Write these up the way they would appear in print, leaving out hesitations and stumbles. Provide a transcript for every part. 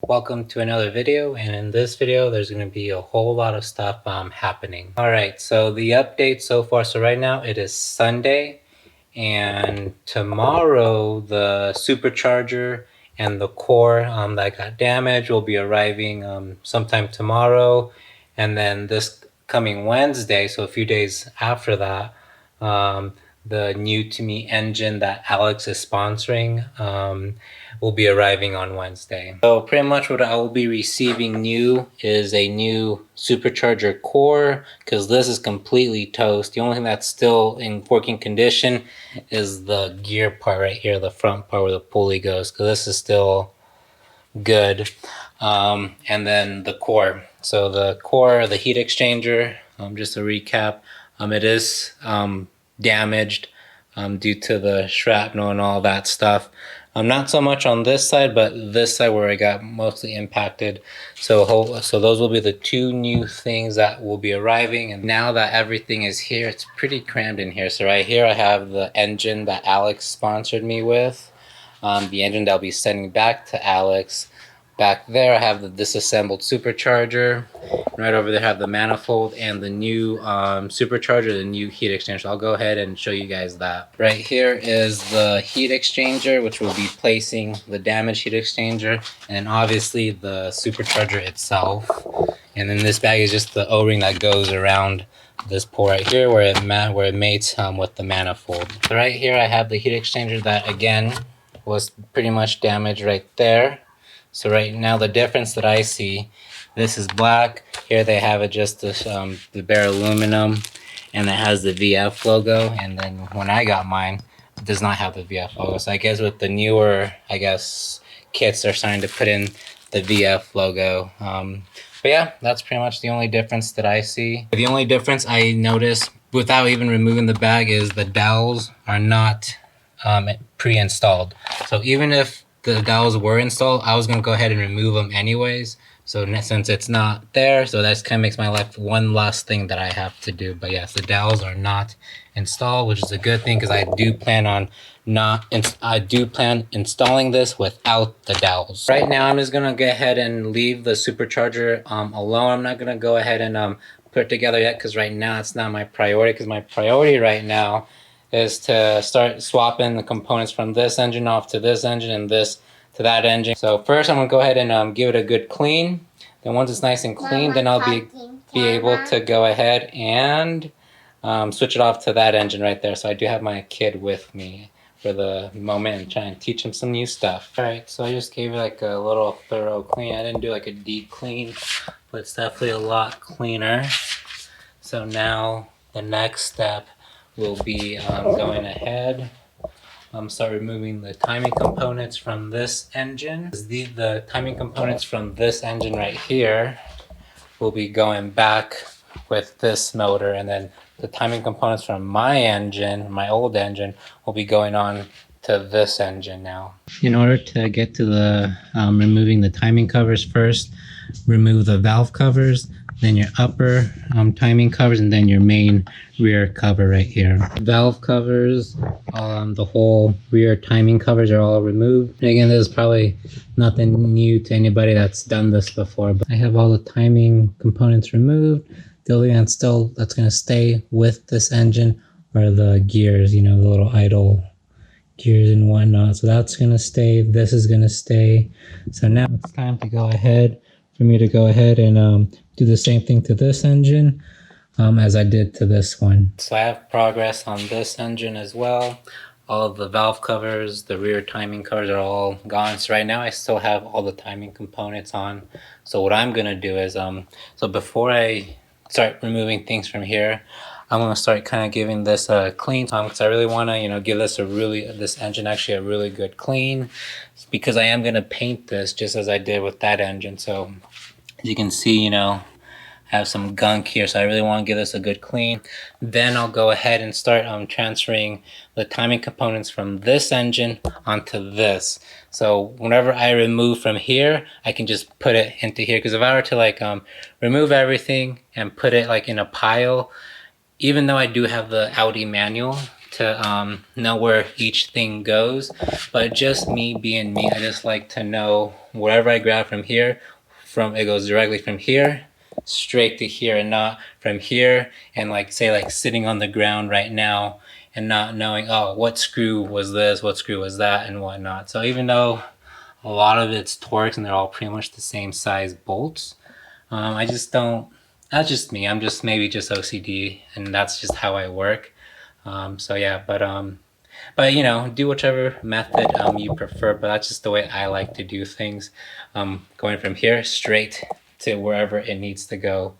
Welcome to another video, and in this video there's going to be a whole lot of stuff happening. Alright, so the update so far, so right now it is Sunday, and tomorrow the Supercharger and the core that got damaged will be arriving sometime tomorrow, and then this coming Wednesday, so a few days after that, the new to me engine that Alex is sponsoring will be arriving on Wednesday. So pretty much what I will be receiving new is a new Supercharger core, because this is completely toast. The only thing that's still in working condition is the gear part right here, the front part where the pulley goes, because this is still good. And then the core. So the core, the heat exchanger, just a recap, it is damaged due to the shrapnel and all that stuff. Not so much on this side, but this side where I got mostly impacted. So those will be the two new things that will be arriving. And now that everything is here, it's pretty crammed in here. So right here I have the engine that Alex sponsored me with. The engine that I'll be sending back to Alex. Back there I have the disassembled Supercharger. Right over there I have the manifold and the new Supercharger, the new heat exchanger. So I'll go ahead and show you guys that. Right here is the heat exchanger, which will be placing the damaged heat exchanger, and obviously the Supercharger itself. And then this bag is just the O-ring that goes around this pole right here where it mates with the manifold. So right here I have the heat exchanger that again was pretty much damaged right there. So right now the difference that I see, this is black. Here they have it just the bare aluminum, and it has the VF logo. And then when I got mine, it does not have the VF logo. So I guess with the newer, kits, they're starting to put in the VF logo. But yeah, that's pretty much the only difference that I see. The only difference I noticed without even removing the bag is the dowels are not pre-installed. So even if the dowels were installed, I was going to go ahead and remove them anyways. So since it's not there, so that kind of makes my life one last thing that I have to do. But yes, the dowels are not installed, which is a good thing, because I do plan installing this without the dowels. Right now, I'm just going to go ahead and leave the Supercharger alone. I'm not going to go ahead and put it together yet, because right now it's not my priority, because my priority right now is to start swapping the components from this engine off to this engine and this to that engine. So first I'm going to go ahead and give it a good clean. Then once it's nice and clean, then I'll be able to go ahead and switch it off to that engine right there. So I do have my kid with me for the moment and try and teach him some new stuff. Alright, so I just gave it like a little thorough clean. I didn't do like a deep clean, but it's definitely a lot cleaner. So now the next step will be going ahead, start removing the timing components from this engine. The timing components from this engine right here will be going back with this motor, and then the timing components from my engine, my old engine, will be going on to this engine now. In order to get to the removing the timing covers, first remove the valve covers, then your upper timing covers, and then your main rear cover right here. Valve covers, the whole rear timing covers are all removed. And again, this is probably nothing new to anybody that's done this before, but I have all the timing components removed. The only thing that's going to stay with this engine are the gears, the little idle gears and whatnot. So that's going to stay. This is going to stay. So now it's time to go ahead for me to go ahead and do the same thing to this engine as I did to this one. So I have progress on this engine as well. All of the valve covers, the rear timing covers are all gone. So right now I still have all the timing components on. So what I'm gonna do is, so before I start removing things from here, I'm gonna start kind of giving this a clean, because I really want to, give this engine actually a really good clean, because I am gonna paint this just as I did with that engine. So you can see, I have some gunk here, so I really want to give this a good clean. Then I'll go ahead and start transferring the timing components from this engine onto this. So whenever I remove from here, I can just put it into here, because if I were to remove everything and put it in a pile, even though I do have the Audi manual to know where each thing goes, but just me being me, I just like to know wherever I grab from here, it goes directly from here straight to here, and not from here and like say like sitting on the ground right now and not knowing, oh, what screw was this, what screw was that, and whatnot. So even though a lot of it's Torx and they're all pretty much the same size bolts, I just don't, that's just me. I'm just maybe just OCD, and that's just how I work. So yeah, but you know, do whichever method you prefer, but that's just the way I like to do things. Going from here straight to wherever it needs to go.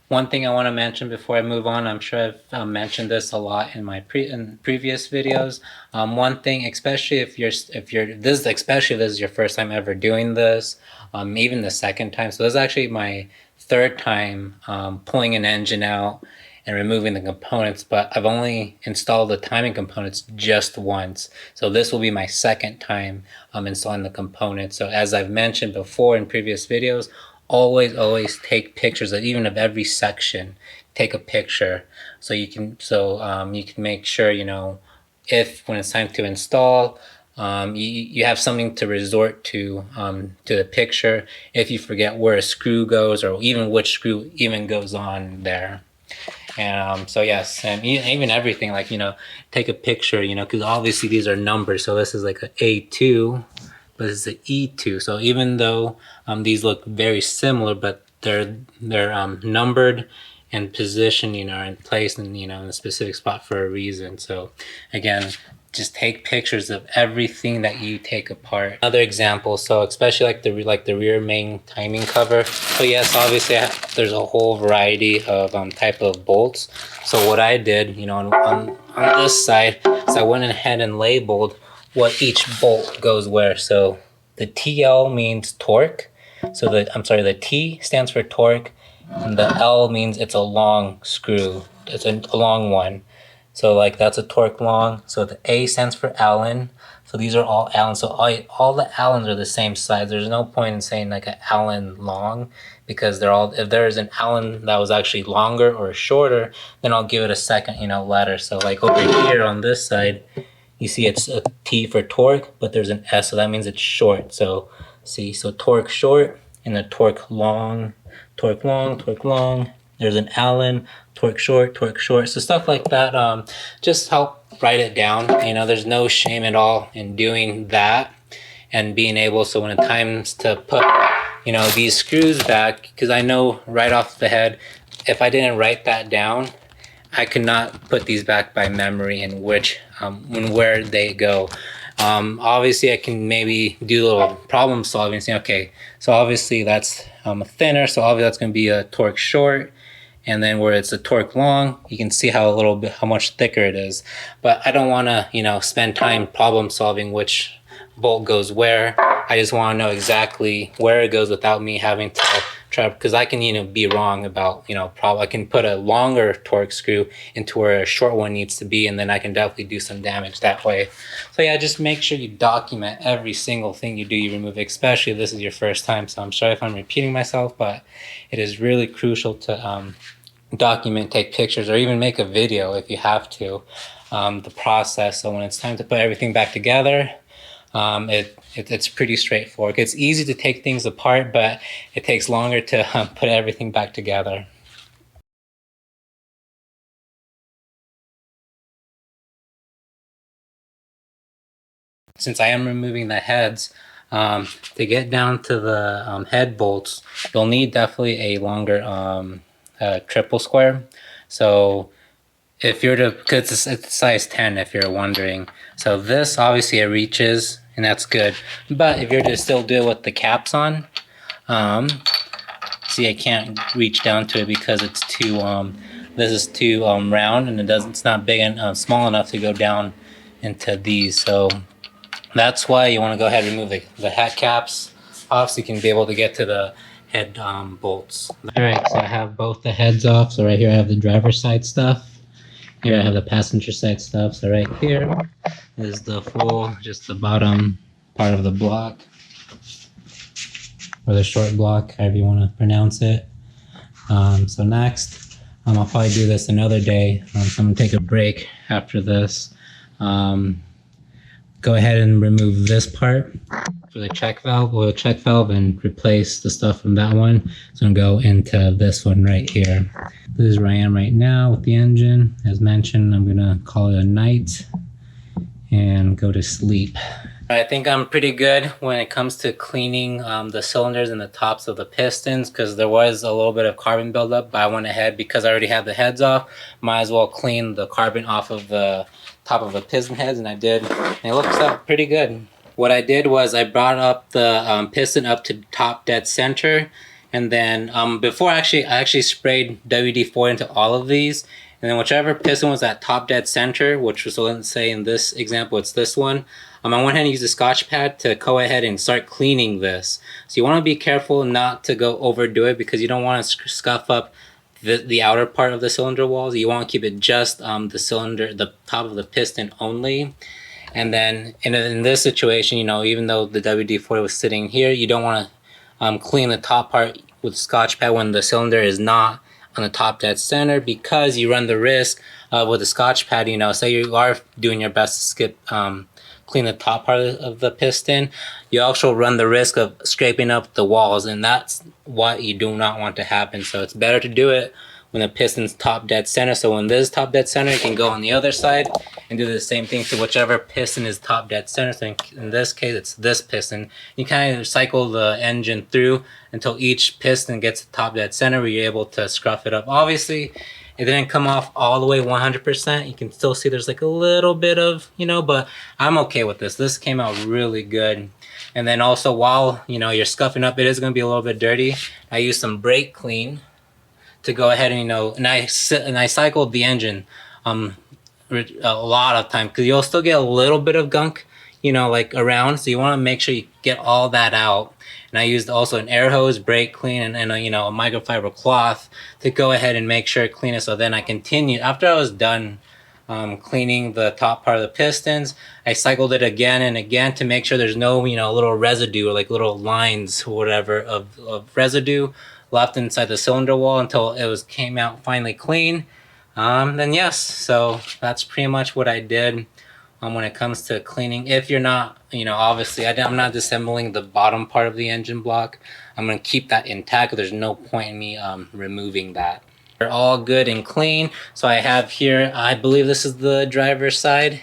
One thing I want to mention before I move on, I'm sure I've mentioned this a lot in my previous videos. One thing, especially if this is your first time ever doing this, even the second time. So this is actually my third time pulling an engine out and removing the components, but I've only installed the timing components just once. So this will be my second time installing the components. So as I've mentioned before in previous videos, always take pictures of even of every section. Take a picture so you can make sure, you know, if when it's time to install, you have something to resort to the picture if you forget where a screw goes, or even which screw even goes on there. And so yes, and even everything, like, you know, take a picture, you know, because obviously these are numbers. So this is like a A2, but this is an E2. So even though these look very similar, but they're numbered and positioned, you know, in place, and you know, in a specific spot for a reason. So again, just take pictures of everything that you take apart. Another example, so especially like the rear main timing cover. So yes, obviously there's a whole variety of type of bolts. So what I did, you know, on this side, so I went ahead and labeled what each bolt goes where. So the TL means torque. So the T stands for torque, and the L means it's a long screw. It's a long one. So like that's a torque long. So the A stands for Allen. So these are all Allen. So all the Allens are the same size. There's no point in saying like an Allen long, because they're all, if there is an Allen that was actually longer or shorter, then I'll give it a second, you know, letter. So like over here on this side, you see it's a T for torque, but there's an S, so that means it's short. So see, so torque short and the torque long, torque long, torque long. There's an Allen, torque short, torque short. So stuff like that, just help write it down. You know, there's no shame at all in doing that and being able, so when it times to put, you know, these screws back, because I know right off the head, if I didn't write that down, I could not put these back by memory and where they go. Obviously I can maybe do a little problem solving and say, okay, so obviously that's thinner, so obviously that's going to be a torque short. And then where it's a torque long, you can see how much thicker it is. But I don't want to, you know, spend time problem solving which bolt goes where. I just want to know exactly where it goes without me having to try, because I can, you know, be wrong about, you know, I can put a longer torque screw into where a short one needs to be, and then I can definitely do some damage that way. So yeah, just make sure you document every single thing you do, you remove, especially if this is your first time. So I'm sorry if I'm repeating myself, but it is really crucial to document, take pictures, or even make a video if you have to, the process. So when it's time to put everything back together, it's pretty straightforward. It's easy to take things apart, but it takes longer to put everything back together. Since I am removing the heads, to get down to the head bolts, you'll need definitely a longer triple square. So if you're to, because it's size 10 if you're wondering. So this obviously it reaches, and that's good. But if you're to still do it with the caps on, see, I can't reach down to it because it's too, this is too round, and it's not big and small enough to go down into these. So that's why you want to go ahead and remove the hat caps off, so you can be able to get to the head bolts. All right, so I have both the heads off. So right here I have the driver's side stuff. Here I have the passenger side stuff. So right here is the full, just the bottom part of the block, or the short block, however you want to pronounce it. So next, I'll probably do this another day. So I'm gonna take a break after this. Go ahead and remove this part for the check valve, oil check valve, and replace the stuff from that one. So I'm gonna go into this one right here. This is where I am right now with the engine. As mentioned, I'm gonna call it a night and go to sleep. I think I'm pretty good when it comes to cleaning the cylinders and the tops of the pistons, because there was a little bit of carbon buildup, but I went ahead, because I already had the heads off, might as well clean the carbon off of the top of the piston heads, and I did, and it looks up pretty good. What I did was I brought up the piston up to top dead center, and then before I actually sprayed WD-40 into all of these, and then whichever piston was at top dead center, which was, so let's say in this example it's this one, I went ahead and used a Scotch pad to go ahead and start cleaning this. So you want to be careful not to go overdo it, because you don't want to scuff up the outer part of the cylinder walls. You want to keep it just the top of the piston only. And then in this situation, you know, even though the WD-40 was sitting here, you don't want to clean the top part with Scotch pad when the cylinder is not on the top dead center, because you run the risk with the Scotch pad, you know, say you are doing your best to clean the top part of the piston, you also run the risk of scraping up the walls, and that's what you do not want to happen. So it's better to do it when the piston's top dead center. So when this is top dead center, you can go on the other side and do the same thing to whichever piston is top dead center. So in this case, it's this piston. You kind of cycle the engine through until each piston gets to top dead center, where you're able to scruff it up. Obviously, it didn't come off all the way 100%. You can still see there's like a little bit of, you know, but I'm okay with this. This came out really good. And then also, while, you know, you're scuffing up, it is going to be a little bit dirty. I used some brake clean to go ahead and, you know, and I cycled the engine a lot of time, because you'll still get a little bit of gunk, you know, like around. So you want to make sure you get all that out. And I used also an air hose, brake clean, and a, you know, a microfiber cloth to go ahead and make sure it clean it. So then I continued, after I was done cleaning the top part of the pistons, I cycled it again and again to make sure there's no, you know, little residue or like little lines or whatever of residue left inside the cylinder wall until it came out finally clean. Then yes, so that's pretty much what I did when it comes to cleaning. If you're not, you know, obviously I'm not disassembling the bottom part of the engine block. I'm going to keep that intact. There's no point in me removing that. They're all good and clean. So I have here, I believe this is the driver's side,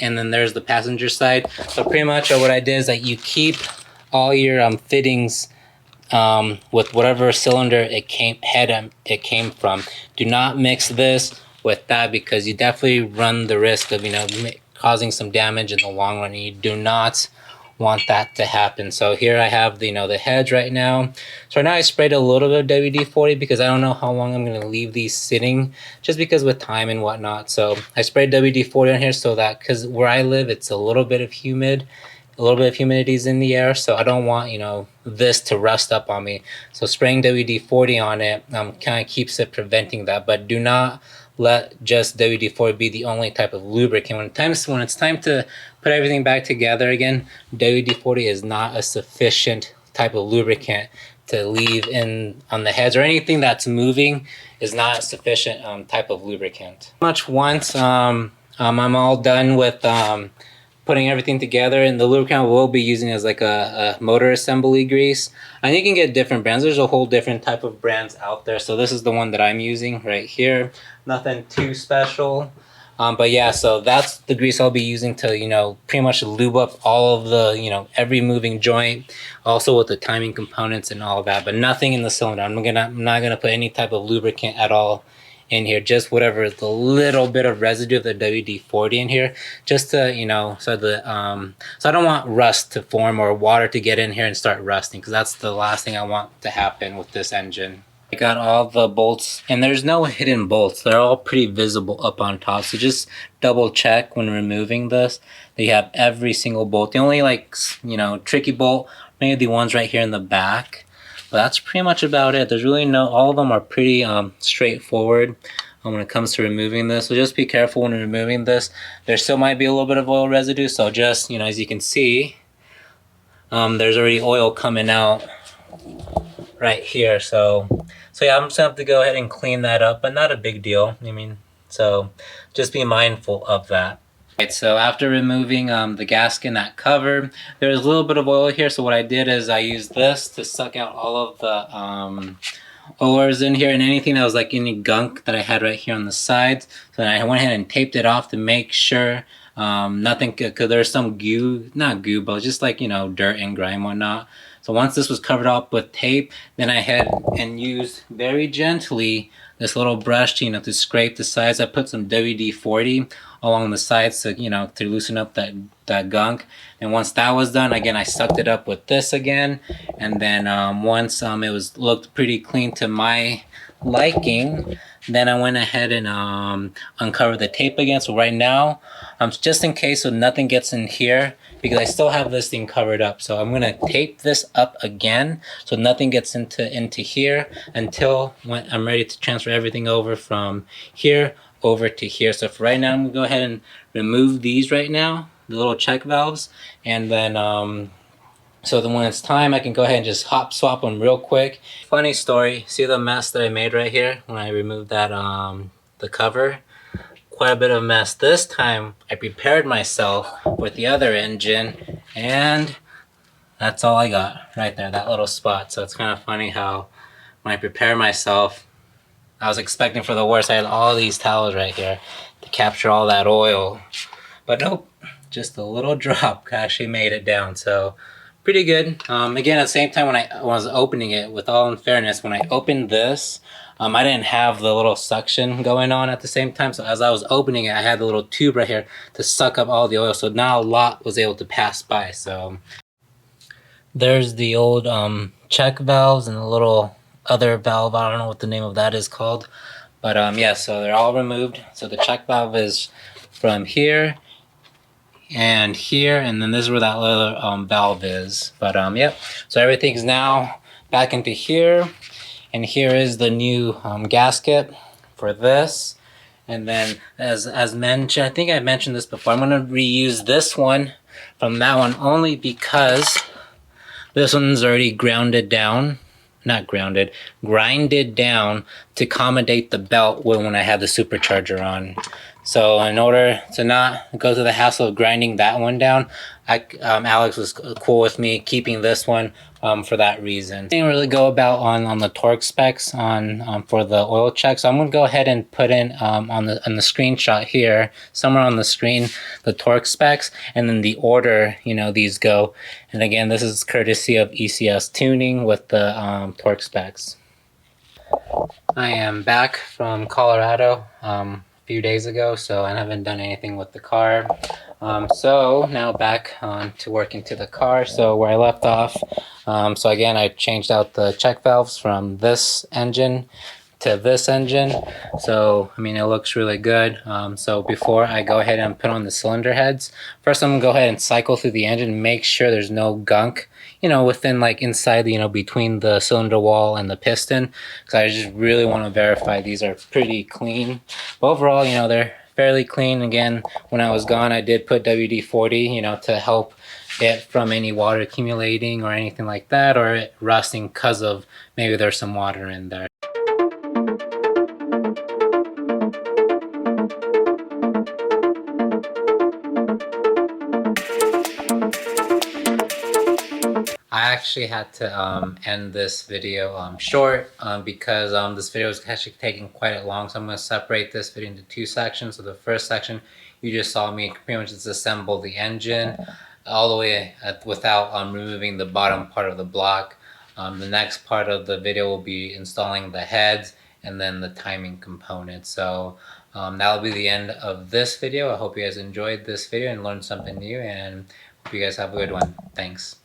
and then there's the passenger side. So pretty much what I did is that you keep all your fittings with whatever cylinder it came from. Do not mix this with that, because you definitely run the risk of, you know, causing some damage in the long run, and you do not want that to happen. So here I have the, you know, the heads right now. So right now I sprayed a little bit of WD-40 because I don't know how long I'm going to leave these sitting, just because with time and whatnot. So I sprayed WD-40 on here so that, because where I live, it's a little bit of humidity is in the air, so I don't want, you know, this to rust up on me. So spraying WD-40 on it kind of keeps it preventing that. But do not let just WD-40 be the only type of lubricant. When it's time to put everything back together again, WD-40 is not a sufficient type of lubricant to leave in on the heads, or anything that's moving is not a sufficient type of lubricant. Once I'm all done with putting everything together, and the lubricant we'll be using is like a motor assembly grease. And you can get different brands. There's a whole different type of brands out there. So this is the one that I'm using right here. Nothing too special. But yeah, so that's the grease I'll be using to, you know, pretty much lube up all of the, you know, every moving joint, also with the timing components and all of that, but nothing in the cylinder. I'm not gonna put any type of lubricant at all in here, just whatever the little bit of residue of the WD-40 in here, just to, you know, so I don't want rust to form or water to get in here and start rusting, because that's the last thing I want to happen with this engine. I got all the bolts, and there's no hidden bolts. They're all pretty visible up on top, so just double check when removing this that you have every single bolt. The only, like, you know, tricky bolt, maybe the ones right here in the back. But that's pretty much about it. There's really all of them are pretty straightforward when it comes to removing this. So just be careful when removing this. There still might be a little bit of oil residue. So just, you know, as you can see, there's already oil coming out right here. So yeah, I'm just gonna have to go ahead and clean that up, but not a big deal. I mean, so just be mindful of that. Right, so after removing the gasket and that cover, there's a little bit of oil here. So what I did is I used this to suck out all of the oilers in here and anything that was like any gunk that I had right here on the sides. So then I went ahead and taped it off to make sure nothing, because there's some goo, not goo, but just like, you know, dirt and grime and whatnot. So once this was covered up with tape, then I had and used very gently this little brush to, you know, to scrape the sides. I put some WD-40 along the sides to, you know, to loosen up that gunk. And once that was done, again, I sucked it up with this again. And then once it looked pretty clean to my liking, then I went ahead and uncovered the tape again. So right now, just in case so nothing gets in here, because I still have this thing covered up. So I'm gonna tape this up again so nothing gets into here until when I'm ready to transfer everything over from here over to here. So for right now, I'm gonna go ahead and remove these right now, the little check valves, and then so then when it's time, I can go ahead and just hop swap them real quick. Funny story, see the mess that I made right here when I removed that the cover? Quite a bit of a mess. This time I prepared myself with the other engine, and that's all I got right there, that little spot. So it's kind of funny how when I prepare myself, I was expecting for the worst. I had all these towels right here to capture all that oil, but nope, just a little drop actually made it down. So pretty good. Again, at the same time, when I was opening it, with all in fairness, when I opened this, I didn't have the little suction going on at the same time. So as I was opening it, I had the little tube right here to suck up all the oil. So now a lot was able to pass by. So there's the old check valves and the little other valve. I don't know what the name of that is called. But yeah, so they're all removed. So the check valve is from here and here, and then this is where that little valve is. But yep, so everything's now back into here. And here is the new gasket for this. And then as mentioned, I think I mentioned this before, I'm gonna reuse this one from that one only because this one's already grinded down to accommodate the belt when I had the supercharger on. So in order to not go through the hassle of grinding that one down, Alex was cool with me keeping this one for that reason. I didn't really go about on the torque specs for the oil check, so I'm gonna go ahead and put in on the screenshot here, somewhere on the screen, the torque specs, and then the order, you know, these go. And again, this is courtesy of ECS Tuning with the torque specs. I am back from Colorado a few days ago, so I haven't done anything with the car. So now back to working to the car. So where I left off, so again, I changed out the check valves from this engine to this engine. So I mean, it looks really good. So before I go ahead and put on the cylinder heads, first I'm gonna go ahead and cycle through the engine and make sure there's no gunk, you know, within, like, inside, you know, between the cylinder wall and the piston, because I just really want to verify these are pretty clean. But overall, you know, they're fairly clean. Again, when I was gone, I did put WD-40, you know, to help it from any water accumulating or anything like that, or it rusting because of maybe there's some water in there. I actually had to end this video short because this video is actually taking quite long. So I'm going to separate this video into two sections. So the first section, you just saw me pretty much disassemble the engine all the way without removing the bottom part of the block. The next part of the video will be installing the heads and then the timing component. So that'll be the end of this video. I hope you guys enjoyed this video and learned something new, and hope you guys have a good one. Thanks.